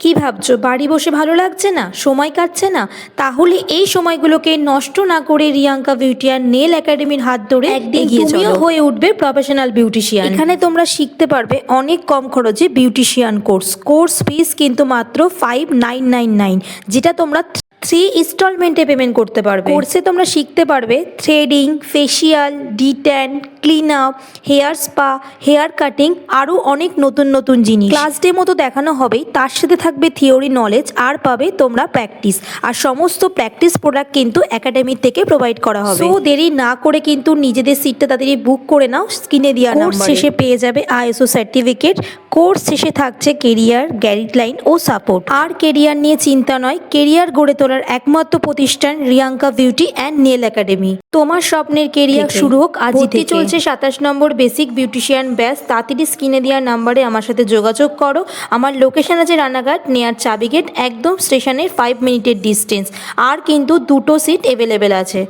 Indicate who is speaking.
Speaker 1: কি ভাবছো, বাড়ি বসে ভালো লাগছে না, সময় কাটছে না? তাহলে এই সময়গুলোকে নষ্ট না করে রিয়াঙ্কা বিউটি অ্যান্ড নেল একাডেমির হাত ধরে একদিন তুমিও হয়ে উঠবে প্রফেশনাল বিউটিশিয়ান। এখানে তোমরা শিখতে পারবে অনেক কম খরচে বিউটিশিয়ান কোর্স ফিস কিন্তু মাত্র 5999, যেটা তোমরা 3 ইনস্টলমেন্টে পেমেন্ট করতে পারবে। কোর্সে তোমরা শিখতে পারবে threading, facial, detan, clean up, hair spa, hair cutting, আরও অনেক নতুন নতুন জিনিস। ক্লাস ডে মতো দেখানো হবে, তার সাথে থাকবে থিওরি নলেজ, আর পাবে তোমরা প্র্যাকটিস। আর সমস্ত প্র্যাকটিস প্রোডাক্ট কিন্তু একাডেমি থেকে প্রোভাইড করা হবে। সো দেরি না করে কিন্তু নিজেদের সিটটা তাড়াতাড়ি বুক করে নাও স্ক্রিনে দেওয়া নাম্বারে। শেষে পেয়ে যাবে ISO সার্টিফিকেট। কোর্স শেষে থাকছে কেরিয়ার গাইডলাইন ও সাপোর্ট। আর কেরিয়ার নিয়ে চিন্তা নয়, কেরিয়ার গড়ে তোলার একমাত্র প্রতিষ্ঠান Riyanka beauty and nail academy. তোমার স্বপ্নের কেরিয়ার শুরু হোক আজই থেকে। চলছে 27 নম্বর বেসিক বিউটিশিয়ান ব্যাচ। তাড়াতাড়ি স্ক্রিনে দেওয়া নাম্বারে আমার সাথে যোগাযোগ করো। আমার লোকেশন আছে রানাঘাট নেয়ার চাবিগেট, একদম স্টেশনের 5 মিনিটের ডিস্টেন্স। আর কিন্তু 2টো সিট অ্যাভেলেবেল আছে।